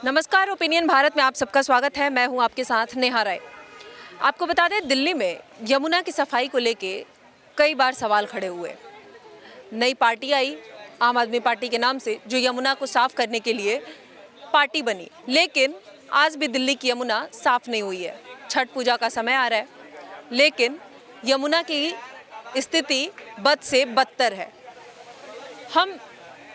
नमस्कार, ओपिनियन भारत में आप सबका स्वागत है। मैं हूं आपके साथ नेहा राय। आपको बता दें, दिल्ली में यमुना की सफाई को लेके कई बार सवाल खड़े हुए। नई पार्टी आई आम आदमी पार्टी के नाम से, जो यमुना को साफ करने के लिए पार्टी बनी, लेकिन आज भी दिल्ली की यमुना साफ नहीं हुई है। छठ पूजा का समय आ रहा है, लेकिन यमुना की स्थिति बद से बदतर है। हम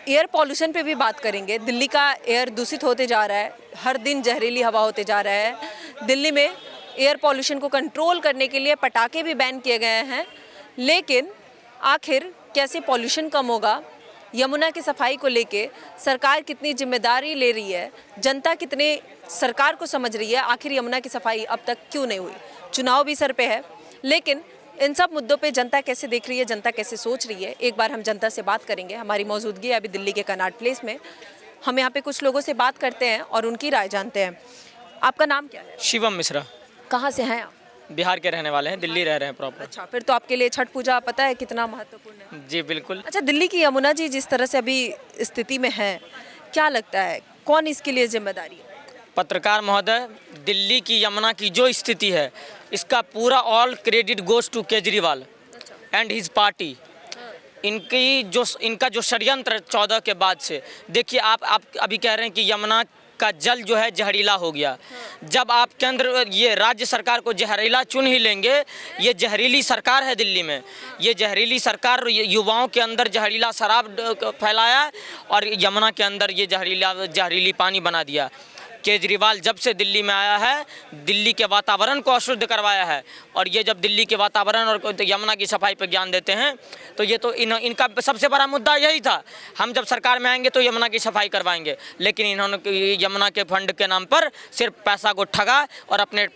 एयर पॉल्यूशन पे भी बात करेंगे। दिल्ली का एयर दूषित होते जा रहा है, हर दिन जहरीली हवा होते जा रहा है। दिल्ली में एयर पॉल्यूशन को कंट्रोल करने के लिए पटाखे भी बैन किए गए हैं, लेकिन आखिर कैसे पॉल्यूशन कम होगा? यमुना की सफाई को लेके सरकार कितनी जिम्मेदारी ले रही है, जनता कितने सरकार को समझ रही है, आखिर यमुना की सफाई अब तक क्यों नहीं हुई? चुनाव भी सर पे है, लेकिन इन सब मुद्दों पे जनता कैसे देख रही है, जनता कैसे सोच रही है, एक बार हम जनता से बात करेंगे। हमारी मौजूदगी है अभी दिल्ली के कनॉट प्लेस में। हम यहाँ पे कुछ लोगों से बात करते हैं और उनकी राय जानते हैं। आपका नाम क्या है? शिवम मिश्रा। कहाँ से हैं आप? बिहार के रहने वाले हैं, दिल्ली रह रहे हैं प्रॉपर। अच्छा, फिर तो आपके लिए छठ पूजा पता है कितना महत्वपूर्ण है। जी बिल्कुल। अच्छा, दिल्ली की यमुना जी जिस तरह से अभी स्थिति में है, क्या लगता है कौन इसके लिए जिम्मेदारी है? पत्रकार महोदय, दिल्ली की यमुना की जो स्थिति है, इसका पूरा all credit goes to Kejriwal and his party. इनका जो षड्यंत्र 14 के बाद से, देखिए आप अभी कह रहे हैं कि यमुना का जल जो है जहरीला हो गया। जब आप केंद्र ये राज्य सरकार को जहरीला चुन ही लेंगे, ये जहरीली सरकार है दिल्ली में, ये जहरीली सरकार युवाओं के अंदर जहरीला शराब फैलाया और यमुना के अंदर ये जहरीली पानी बना दिया। केजरीवाल जब से दिल्ली में आया है, दिल्ली के वातावरण को अशुद्ध करवाया है। और ये जब दिल्ली के वातावरण और यमुना की सफाई पर ज्ञान देते हैं, तो ये तो इनका सबसे बड़ा मुद्दा यही था, हम जब सरकार में आएंगे तो यमुना की सफाई करवाएंगे। लेकिन इन्होंने यमुना के फंड के नाम पर सिर्फ पैसा को ठगा और अपने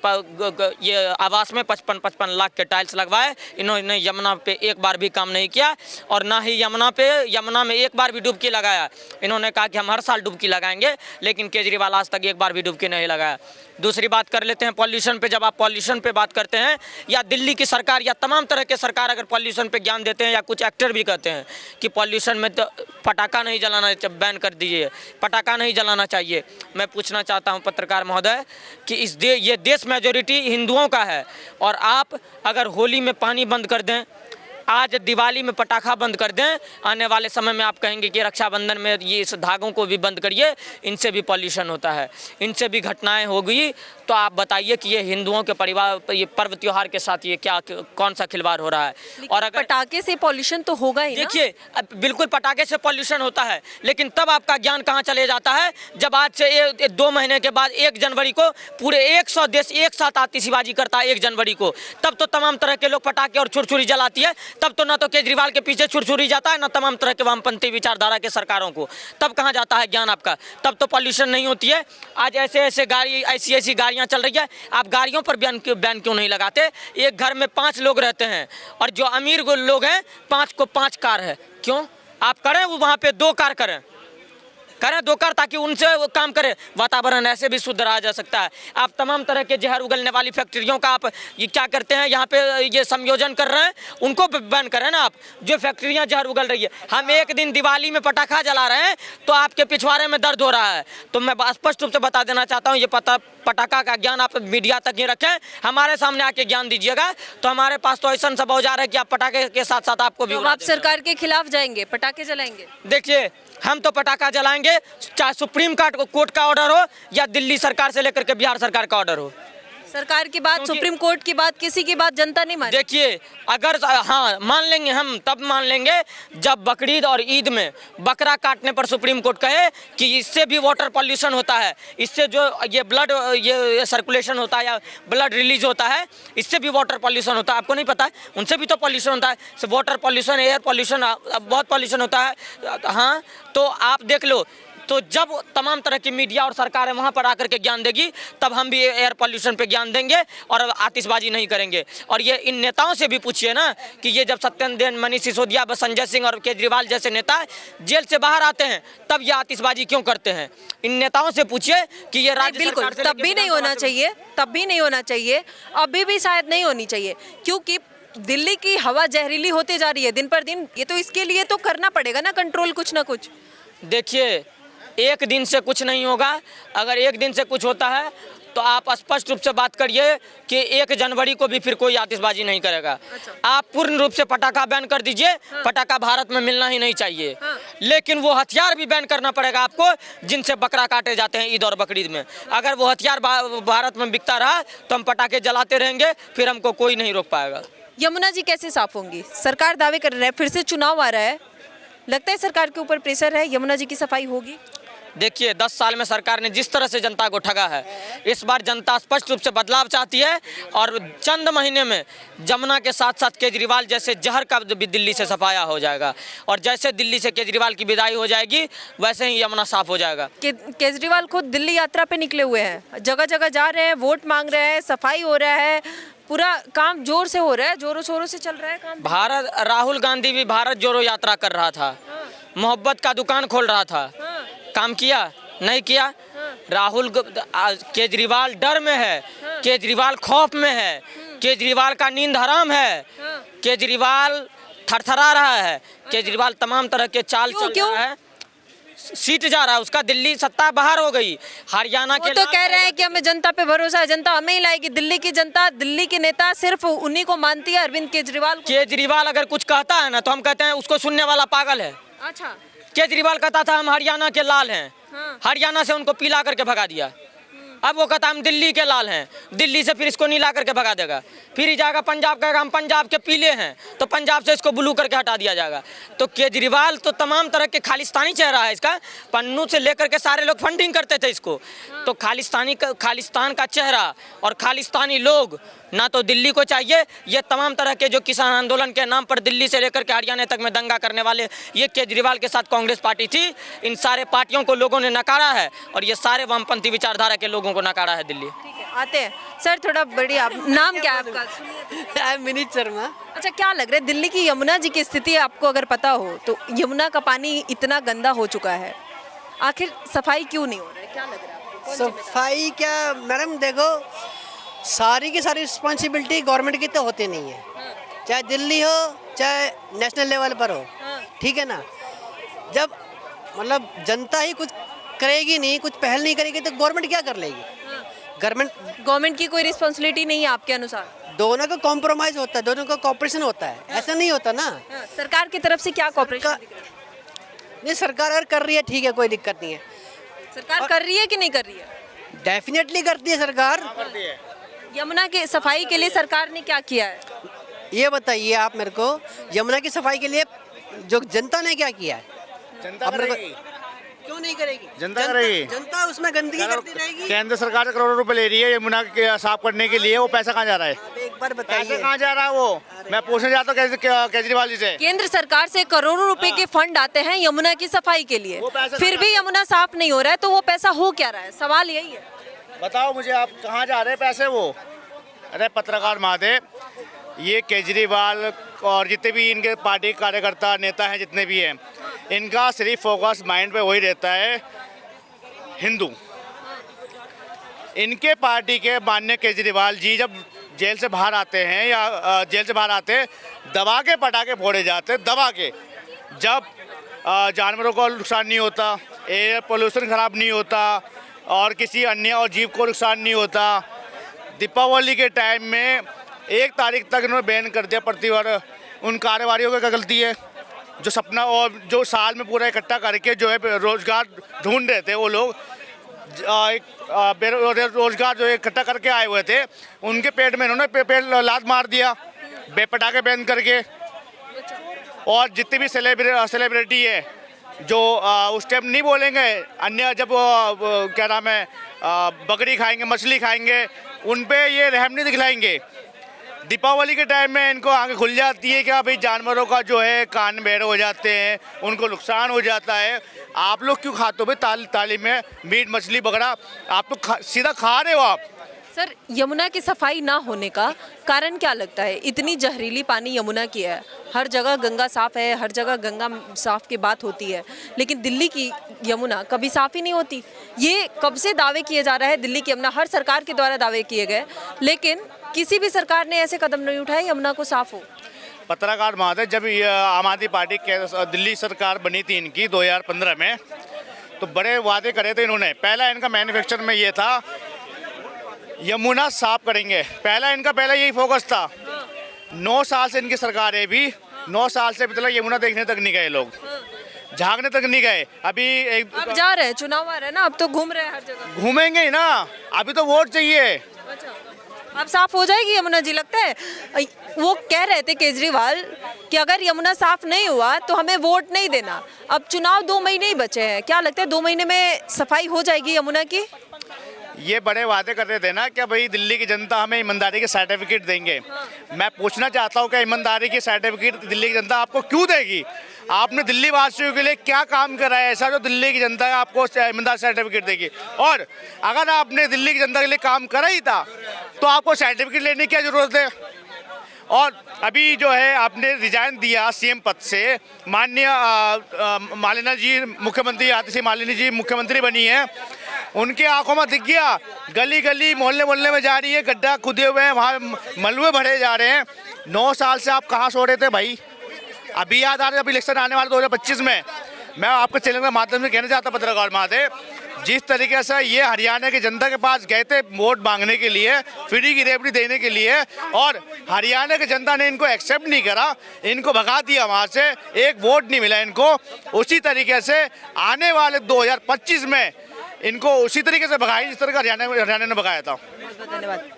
ये आवास में 55 लाख के टाइल्स लगवाए। इन्होंने यमुना पे एक बार भी काम नहीं किया और ना ही यमुना में एक बार भी डुबकी लगाया। इन्होंने कहा कि हम हर साल डुबकी लगाएंगे, लेकिन केजरीवाल आज तक एक बार भी डुबकी नहीं लगाया। दूसरी बात कर लेते हैं पॉल्यूशन पे। जब आप पॉल्यूशन पे बात करते हैं, या दिल्ली की सरकार या तमाम तरह के सरकार अगर पॉल्यूशन पे ज्ञान देते हैं, या कुछ एक्टर भी कहते हैं कि पॉल्यूशन में तो पटाखा नहीं जलाना, बैन कर दीजिए, पटाखा नहीं जलाना चाहिए। मैं पूछना चाहता हूं पत्रकार महोदय कि ये देश मेजॉरिटी हिंदुओं का है, और आप अगर होली में पानी बंद कर दें, आज दिवाली में पटाखा बंद कर दें, आने वाले समय में आप कहेंगे कि रक्षाबंधन में ये इस धागों को भी बंद करिए, इनसे भी पॉल्यूशन होता है, इनसे भी घटनाएं होगी। तो आप बताइए कि ये हिंदुओं के परिवार, ये पर्व त्योहार के साथ ये कौन सा खिलवाड़ हो रहा है? और अगर पटाखे से पॉल्यूशन तो होगा ही ना? देखिए, बिल्कुल पटाखे से पॉल्यूशन होता है, लेकिन तब आपका ज्ञान कहाँ चले जाता है जब आज से 2 महीने के बाद 1 जनवरी को पूरे 100 देश एक साथ आतिशबाजी करता है 1 जनवरी को। तब तो तमाम तरह के लोग पटाखे और छुरछुरी जलाती है। तब तो ना तो केजरीवाल के पीछे छुरछुरी जाता है, ना तमाम तरह के वामपंथी विचारधारा के सरकारों को। तब कहाँ जाता है ज्ञान आपका? तब तो पॉल्यूशन नहीं होती है। आज ऐसी गाड़ियाँ चल रही है, आप गाड़ियों पर बैन क्यों नहीं लगाते? एक घर में 5 लोग रहते हैं और जो अमीर लोग हैं 5 को 5 कार है। क्यों आप करें वहाँ पे 2 कार करें 2 कार, ताकि उनसे वो काम करें। वातावरण ऐसे भी शुद्ध रहा जा सकता है। आप तमाम तरह के जहर उगलने वाली फैक्ट्रियों का आप ये क्या करते हैं, यहाँ पे ये संयोजन कर रहे हैं, उनको बैन करें ना आप। जो फैक्ट्रियाँ जहर उगल रही है, हम एक दिन दिवाली में पटाखा जला रहे हैं तो आपके पिछवाड़े में दर्द हो रहा है। तो मैं स्पष्ट रूप से बता देना चाहता हूँ, ये पटाखा का ज्ञान आप मीडिया तक ही रखें, हमारे सामने आके ज्ञान दीजिएगा। तो हमारे पास तो ऐसा सब औजार है कि आप पटाखे के साथ साथ आपको भी आप सरकार के खिलाफ जाएंगे, पटाखे जलाएंगे? देखिए, हम तो पटाखा जलाएंगे, चाहे सुप्रीम कोर्ट का ऑर्डर हो या दिल्ली सरकार से लेकर के बिहार सरकार का ऑर्डर हो। सरकार की बात, सुप्रीम कोर्ट की बात, किसी की बात जनता नहीं माने। देखिए, अगर हाँ मान लेंगे, हम तब मान लेंगे जब बकरीद और ईद में बकरा काटने पर सुप्रीम कोर्ट कहे कि इससे भी वाटर पॉल्यूशन होता है, इससे जो ये ब्लड ये सर्कुलेशन होता है या ब्लड रिलीज होता है, इससे भी वाटर पॉल्यूशन होता है। आपको नहीं पता है? उनसे भी तो पॉल्यूशन होता है, वाटर पॉल्यूशन, एयर पॉल्यूशन, बहुत पॉल्यूशन होता है। हाँ, तो आप देख लो, तो जब तमाम तरह की मीडिया और सरकारें वहाँ पर आकर के ज्ञान देगी, तब हम भी एयर पॉल्यूशन पे ज्ञान देंगे और आतिशबाजी नहीं करेंगे। और ये इन नेताओं से भी पूछिए ना कि ये जब सत्येंद्र जैन, मनीष सिसोदिया, संजय सिंह और केजरीवाल जैसे नेता जेल से बाहर आते हैं, तब ये आतिशबाजी क्यों करते हैं? इन नेताओं से पूछिए कि ये राज्य बिल्कुल तब भी नहीं होना चाहिए, तब भी नहीं होना चाहिए, अभी भी शायद नहीं होनी चाहिए, क्योंकि दिल्ली की हवा जहरीली होते जा रही है दिन पर दिन। ये तो इसके लिए तो करना पड़ेगा ना कंट्रोल, कुछ ना कुछ। देखिए, एक दिन से कुछ नहीं होगा। अगर एक दिन से कुछ होता है तो आप स्पष्ट रूप से बात करिए कि 1 जनवरी को भी फिर कोई आतिशबाजी नहीं करेगा। आप पूर्ण रूप से पटाखा बैन कर दीजिए। पटाखा भारत में मिलना ही नहीं चाहिए। लेकिन वो हथियार भी बैन करना पड़ेगा आपको जिनसे बकरा काटे जाते हैं ईद और बकरीद में। अगर वो हथियार भारत में बिकता रहा तो हम पटाखे जलाते रहेंगे, फिर हमको कोई नहीं रोक पाएगा। यमुना जी कैसे साफ होंगी? सरकार दावे कर रहा है, फिर से चुनाव आ रहा है, लगता है सरकार के ऊपर प्रेशर है, यमुना जी की सफाई होगी? देखिए 10 साल में सरकार ने जिस तरह से जनता को ठगा है, इस बार जनता स्पष्ट रूप से बदलाव चाहती है और चंद महीने में जमुना के साथ साथ केजरीवाल जैसे जहर का भी दिल्ली से सफाया हो जाएगा। और जैसे दिल्ली से केजरीवाल की विदाई हो जाएगी वैसे ही यमुना साफ हो जाएगा। केजरीवाल खुद दिल्ली यात्रा पे निकले हुए हैं, जगह जगह जा रहे हैं, वोट मांग रहे हैं, सफाई हो रहा है, पूरा काम जोर से हो रहा है, जोरों शोरों से चल रहा है काम। राहुल गांधी भी भारत जोड़ो यात्रा कर रहा था, मोहब्बत का दुकान खोल रहा था, काम किया नहीं किया? केजरीवाल डर में है, केजरीवाल खौफ में है, केजरीवाल का नींद हराम है, केजरीवाल थरथरा रहा है, केजरीवाल तमाम तरह के चाल चल रहा है, सीट जा रहा है उसका, दिल्ली सत्ता बाहर हो गई। हरियाणा के तो कह रहे हैं कि हमें जनता पे भरोसा है, जनता हमें ही लाएगी। दिल्ली की जनता, दिल्ली के नेता सिर्फ उन्हीं को मानती है, अरविंद केजरीवाल को। केजरीवाल अगर कुछ कहता है ना तो हम कहते हैं उसको सुनने वाला पागल है। अच्छा, केजरीवाल कहता था हम हरियाणा के लाल हैं, हरियाणा से उनको पीला करके भगा दिया। अब वो कहता हम दिल्ली के लाल हैं, दिल्ली से फिर इसको नीला करके भगा देगा। फिर ही जाएगा पंजाब, कहेगा हम पंजाब के पीले हैं, तो पंजाब से इसको ब्लू करके हटा दिया जाएगा। तो केजरीवाल तो तमाम तरह के खालिस्तानी चेहरा है इसका, पन्नू से लेकर के सारे लोग फंडिंग करते थे इसको। तो खालिस्तान का चेहरा और खालिस्तानी लोग ना तो दिल्ली को चाहिए। ये तमाम तरह के जो किसान आंदोलन के नाम पर दिल्ली से लेकर के हरियाणा तक में दंगा करने वाले, ये केजरीवाल के साथ कांग्रेस पार्टी थी। इन सारे पार्टियों को लोगों ने नकारा है और ये सारे वामपंथी विचारधारा के लोगों को नकारा है दिल्ली। आते हैं सर, थोड़ा बढ़िया, नाम क्या है आपका? मिनीत शर्मा। अच्छा, क्या लग रहा है दिल्ली की यमुना जी की स्थिति आपको अगर पता हो तो? यमुना का पानी इतना गंदा हो चुका है, आखिर सफाई क्यों नहीं हो रहा है? क्या लग रहा है आपको? सफाई क्या मैडम, देखो सारी की सारी रिस्पॉन्सिबिलिटी गवर्नमेंट की तो होती नहीं है, चाहे दिल्ली हो चाहे नेशनल लेवल पर हो, ठीक है ना। जब मतलब जनता ही कुछ करेगी नहीं, कुछ पहल नहीं करेगी तो गवर्नमेंट क्या कर लेगी? गवर्नमेंट की कोई रिस्पॉन्सिबिलिटी नहीं है आपके अनुसार? दोनों का कॉम्प्रोमाइज होता है, दोनों का कॉपरेशन होता है, ऐसा नहीं होता ना। सरकार की तरफ से क्या कॉपरेशन? नहीं, सरकार अगर कर रही है ठीक है, कोई दिक्कत नहीं है। सरकार कर रही है कि नहीं कर रही है? डेफिनेटली करती है सरकार। यमुना की सफाई के लिए सरकार ने क्या किया है? ये बताइए आप मेरे को, यमुना की सफाई के लिए जो जनता ने क्या किया है? जनता करेगी। क्यों नहीं करेगी? जनता करेगी। जनता उसमें गंदगी करती रहेगी। केंद्र सरकार से करोड़ों रुपए ले रही है यमुना के साफ करने के लिए, वो पैसा कहाँ जा रहा है? आप एक बार पैसा बताइए। कहाँ जा रहा है वो? मैं पूछने जाता हूँ केजरीवाल जी से। केंद्र सरकार से करोड़ों रुपए के फंड आते हैं यमुना की सफाई के लिए, वो पैसा फिर भी यमुना साफ नहीं हो रहा है, तो वो पैसा हो क्या रहा है? सवाल यही है। बताओ मुझे, आप कहाँ जा रहे हैं पैसे वो? अरे पत्रकार महादेव, ये केजरीवाल और जितने भी इनके पार्टी कार्यकर्ता नेता हैं, जितने भी हैं, इनका सिर्फ फोकस माइंड पे वही रहता है, हिंदू। इनके पार्टी के माननीय केजरीवाल जी जब जेल से बाहर आते हैं या जेल से बाहर आते, दबा के पटाखे फोड़े जाते, दबा के। जब जानवरों को नुकसान नहीं होता, एयर पोल्यूशन ख़राब नहीं होता और किसी अन्य और जीव को नुकसान नहीं होता। दीपावली के टाइम में 1 तारीख तक इन्होंने बैन कर दिया प्रतिवर्ष। उन कारोबारियों की क्या गलती है जो सपना और जो साल में पूरा इकट्ठा करके जो है रोजगार ढूंढ रहे थे, वो लोग रोजगार जो इकट्ठा करके आए हुए थे, उनके पेट में इन्होंने पेड़ लात मार दिया बेपटाखे बैन करके। और जितनी भी सेलिब्रिटी है जो उस टाइम नहीं बोलेंगे, अन्य जब क्या नाम है बकरी खाएंगे, मछली खाएंगे, उन पे ये रहम नहीं दिखलाएंगे। दीपावली के टाइम में इनको आंखें खुल जाती है कि भाई जानवरों का जो है कान बहरे हो जाते हैं, उनको नुकसान हो जाता है। आप लोग क्यों खाते हो भाई ताली में मीट मछली बकरा? आप तो सीधा खा रहे हो आप। सर, यमुना की सफाई ना होने का कारण क्या लगता है? इतनी जहरीली पानी यमुना की है, हर जगह गंगा साफ है, हर जगह गंगा साफ की बात होती है, लेकिन दिल्ली की यमुना कभी साफ ही नहीं होती। ये कब से दावे किए जा रहा है दिल्ली की यमुना, हर सरकार के द्वारा दावे किए गए, लेकिन किसी भी सरकार ने ऐसे कदम नहीं उठाए यमुना को साफ हो। पत्रकार महादेव, जब आम आदमी पार्टी के दिल्ली सरकार बनी थी इनकी 2015 में, तो बड़े वादे करे थे इन्होंने। पहला इनका मैन्युफैक्चर में ये था यमुना साफ करेंगे, पहला यही फोकस था। 9 साल से इनकी सरकार है, भी 9 साल से मतलब यमुना देखने तक नहीं गए लोग, झांकने तक नहीं गए। अभी एक अब जा रहे हैं, चुनाव आ रहे हैं ना, अब तो घूम रहे हैं हर जगह। घूमेंगे ही ना, अभी तो वोट चाहिए। अच्छा, अब साफ हो जाएगी यमुना जी, लगता है? वो कह रहे थे केजरीवाल कि अगर यमुना साफ नहीं हुआ तो हमें वोट नहीं देना। अब चुनाव 2 महीने ही बचे हैं, क्या लगता है 2 महीने में सफाई हो जाएगी यमुना की? ये बड़े वादे कर रहे थे ना कि भाई दिल्ली की जनता हमें ईमानदारी के सर्टिफिकेट देंगे। मैं पूछना चाहता हूँ कि ईमानदारी की सर्टिफिकेट दिल्ली की जनता आपको क्यों देगी? आपने दिल्ली वासियों के लिए क्या काम करा है ऐसा जो दिल्ली की जनता आपको ईमानदार सर्टिफिकेट देगी? और अगर आपने दिल्ली की जनता के लिए काम करा ही था तो आपको सर्टिफिकेट लेने की क्या जरूरत है? और अभी जो है आपने रिजाइन दिया सीएम पद से, माननीय मालिनी जी मुख्यमंत्री, आतिशी मालिनी जी मुख्यमंत्री बनी है, उनके आंखों में दिख गया, गली गली मोहल्ले मोहल्ले में जा रही है, गड्ढा खुदे हुए हैं, वहाँ मलबे भरे जा रहे हैं। 9 साल से आप कहाँ सो रहे थे भाई? अभी याद आ रहा है, अभी इलेक्शन आने वाले 2025 में। मैं आपके चैनल के माध्यम से कहना चाहता पत्रकार महोदय, जिस तरीके से ये हरियाणा की जनता के पास गए थे वोट मांगने के लिए, फ्री की रेवड़ी देने के लिए, और हरियाणा की जनता ने इनको एक्सेप्ट नहीं करा, इनको भगा दिया वहाँ से, एक वोट नहीं मिला इनको। उसी तरीके से आने वाले 2025 में इनको उसी तरीके से भगाई जिस तरह का हरियाणा ने भगाया था। बहुत बहुत धन्यवाद।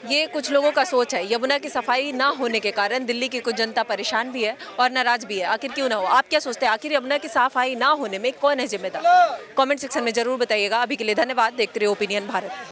ये कुछ लोगों का सोच है, यमुना की सफाई ना होने के कारण दिल्ली की कुछ जनता परेशान भी है और नाराज भी है। आखिर क्यों ना हो? आप क्या सोचते हैं, आखिर यमुना की सफाई ना होने में कौन है जिम्मेदार? कमेंट सेक्शन में जरूर बताइएगा। अभी के लिए धन्यवाद। देखते रहिए ओपिनियन भारत।